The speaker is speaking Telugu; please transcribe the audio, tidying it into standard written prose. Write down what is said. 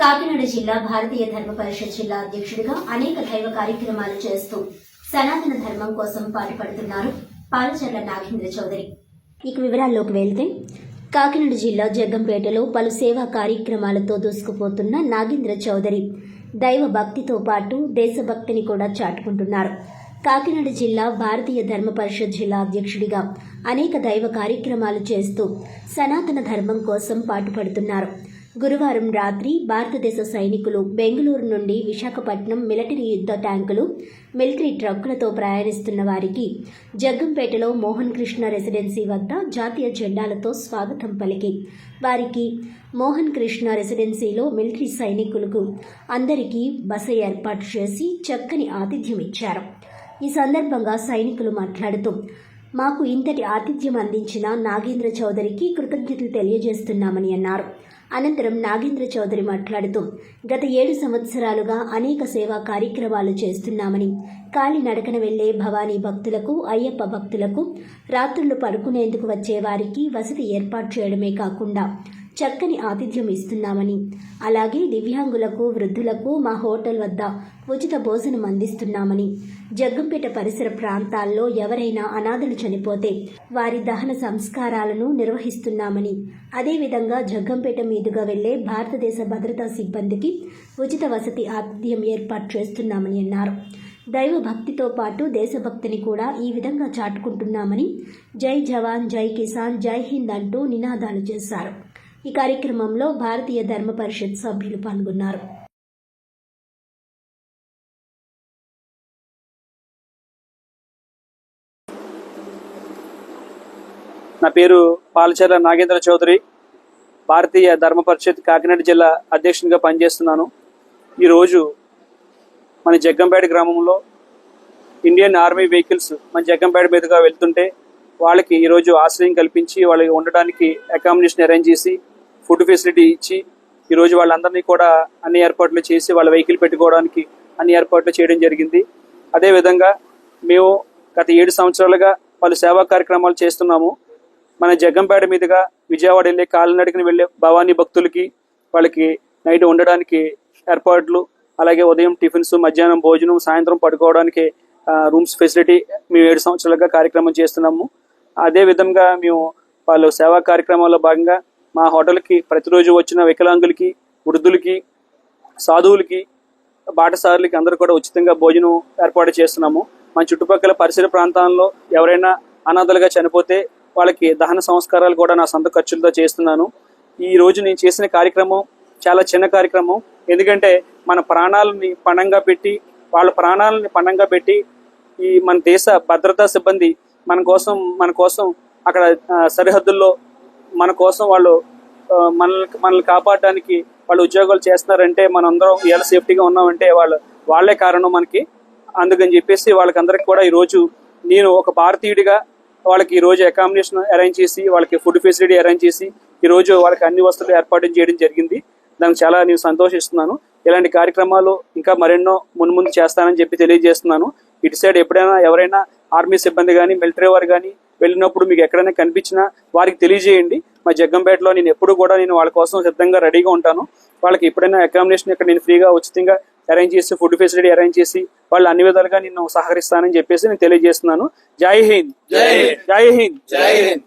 కాకినాడ జిల్లా భారతీయ ధర్మ పరిషత్ జిల్లా అధ్యక్షుడిగా అనేక దైవ కార్యక్రమాలు చేస్తూ సనాతన ధర్మం కోసం పాటుపడుతున్నారు పాలచర్ల నాగేంద్ర చౌదరి. ఇక వివరాల్లోకి వెళ్తే కాకినాడ జిల్లా జగ్గంపేటలో పలు సేవా కార్యక్రమాలతో దూసుకుపోతున్న నాగేంద్ర చౌదరి దైవ భక్తితో పాటు దేశభక్తిని కూడా చాటుకుంటున్నారు. కాకినాడ జిల్లా భారతీయ ధర్మ పరిషత్ జిల్లా అధ్యక్షుడిగా అనేక దైవ కార్యక్రమాలు చేస్తూ సనాతన ధర్మం కోసం పాటుపడుతున్నారు. గురువారం రాత్రి భారతదేశ సైనికులు బెంగళూరు నుండి విశాఖపట్నం మిలిటరీ యుద్ధ ట్యాంకులు, మిలిటరీ ట్రక్కులతో ప్రయాణిస్తున్న వారికి జగ్గంపేటలో మోహన్ కృష్ణ రెసిడెన్సీ వద్ద జాతీయ జెండాలతో స్వాగతం పలికి వారికి మోహన్ కృష్ణ రెసిడెన్సీలో మిలిటరీ సైనికులకు అందరికీ బస ఏర్పాటు చేసి చక్కని ఆతిథ్యం ఇచ్చారు. ఈ సందర్భంగా సైనికులు మాట్లాడుతూ, మాకు ఇంతటి ఆతిథ్యం అందించిన నాగేంద్ర చౌదరికి కృతజ్ఞతలు తెలియజేస్తున్నామని అన్నారు. అనంతరం నాగేంద్ర చౌదరి మాట్లాడుతూ, గత 7 సంవత్సరాలుగా అనేక సేవా కార్యక్రమాలు చేస్తున్నామని, కాలినడకన వెళ్లే భవానీ భక్తులకు, అయ్యప్ప భక్తులకు, రాత్రులు పడుకునేందుకు వచ్చే వారికి వసతి ఏర్పాటు చేయడమే కాకుండా చక్కని ఆతిథ్యం ఇస్తున్నామని, అలాగే దివ్యాంగులకు, వృద్ధులకు మా హోటల్ వద్ద ఉచిత భోజనం అందిస్తున్నామని, జగ్గంపేట పరిసర ప్రాంతాల్లో ఎవరైనా అనాథలు చనిపోతే వారి దహన సంస్కారాలను నిర్వహిస్తున్నామని, అదేవిధంగా జగ్గంపేట మీదుగా వెళ్లే భారతదేశ భద్రతా సిబ్బందికి ఉచిత వసతి ఆతిథ్యం ఏర్పాటు చేస్తున్నామని అన్నారు. దైవ భక్తితో పాటు దేశభక్తిని కూడా ఈ విధంగా చాటుకుంటున్నామని, జై జవాన్, జై కిసాన్, జై హింద్ అంటూ నినాదాలు చేశారు. ఈ కార్యక్రమంలో భారతీయ ధర్మ పరిషత్ సభ్యులు పాల్గొన్నారు. నా పేరు పాలచర్ల నాగేంద్ర చౌదరి. భారతీయ ధర్మ పరిషత్ కాకినాడ జిల్లా అధ్యక్షునిగా పనిచేస్తున్నాను. ఈరోజు మన జగ్గంపేట గ్రామంలో ఇండియన్ ఆర్మీ వెహికల్స్ మన జగ్గంపేట మీదుగా వెళ్తుంటే వాళ్ళకి ఈరోజు ఆశ్రయం కల్పించి వాళ్ళకి ఉండడానికి అకామిడేషన్ అరేంజ్ చేసి ఫుడ్ ఫెసిలిటీ ఇచ్చి ఈరోజు వాళ్ళందరినీ కూడా అన్ని ఏర్పాట్లు చేసి వాళ్ళ వెహికల్ పెట్టుకోవడానికి అన్ని ఏర్పాట్లు చేయడం జరిగింది. అదేవిధంగా మేము గత 7 సంవత్సరాలుగా పలు సేవా కార్యక్రమాలు చేస్తున్నాము. మన జగ్గంపేట మీదుగా విజయవాడ వెళ్ళే కాలినడకన వెళ్ళే భవానీ భక్తులకి వాళ్ళకి నైట్ ఉండడానికి ఏర్పాట్లు, అలాగే ఉదయం టిఫిన్స్, మధ్యాహ్నం భోజనం, సాయంత్రం పడుకోవడానికి రూమ్స్ ఫెసిలిటీ మేము 7 సంవత్సరాలుగా కార్యక్రమం చేస్తున్నాము. అదేవిధంగా మేము వాళ్ళు సేవా కార్యక్రమాల్లో భాగంగా మా హోటల్కి ప్రతిరోజు వచ్చిన వికలాంగులకి, వృద్ధులకి, సాధువులకి, బాటసారులకి అందరూ కూడా ఉచితంగా భోజనం ఏర్పాటు చేస్తున్నాము. మన చుట్టుపక్కల పరిసర ప్రాంతాల్లో ఎవరైనా అనాథలుగా చనిపోతే వాళ్ళకి దహన సంస్కారాలు కూడా నా సొంత ఖర్చులతో చేస్తున్నాను. ఈ రోజు నేను చేసిన కార్యక్రమం చాలా చిన్న కార్యక్రమం. ఎందుకంటే మన ప్రాణాలని పణంగా పెట్టి, వాళ్ళ ప్రాణాలని పణంగా పెట్టి ఈ మన దేశ భద్రతా సిబ్బంది మన కోసం అక్కడ సరిహద్దుల్లో మన కోసం వాళ్ళు మనల్ని కాపాడడానికి వాళ్ళు ఉద్యోగాలు చేస్తున్నారంటే, మనందరం ఇలా సేఫ్టీగా ఉన్నామంటే వాళ్ళే కారణం మనకి. అందుకని చెప్పేసి వాళ్ళకందరికి కూడా ఈరోజు నేను ఒక భారతీయుడిగా వాళ్ళకి ఈరోజు అకామిడేషన్ అరేంజ్ చేసి, వాళ్ళకి ఫుడ్ ఫెసిలిటీ అరేంజ్ చేసి ఈరోజు వాళ్ళకి అన్ని వసతులు ఏర్పాటు చేయడం జరిగింది. దానికి చాలా నేను సంతోషిస్తున్నాను. ఇలాంటి కార్యక్రమాలు ఇంకా మరెన్నో ముందు చేస్తానని చెప్పి తెలియజేస్తున్నాను. ఇటు సైడ్ ఎప్పుడైనా ఎవరైనా ఆర్మీ సిబ్బంది కానీ, మిలిటరీ వారు కానీ వెళ్ళినప్పుడు మీకు ఎక్కడైనా కనిపించినా వారికి తెలియజేయండి. మా జగ్గంపేటలో నేను ఎప్పుడు కూడా వాళ్ళ కోసం సిద్ధంగా రెడీగా ఉంటాను. వాళ్ళకి ఎప్పుడైనా అకామిడేషన్ ఇక్కడ నేను ఫ్రీగా ఉచితంగా అరేంజ్ చేసి, ఫుడ్ ఫెసిలిటీ అరేంజ్ చేసి వాళ్ళు అన్ని విధాలుగా నేను సహకరిస్తానని చెప్పేసి నేను తెలియజేస్తున్నాను. జై హింద్, జై హింద్, జై హింద్, జై హింద్.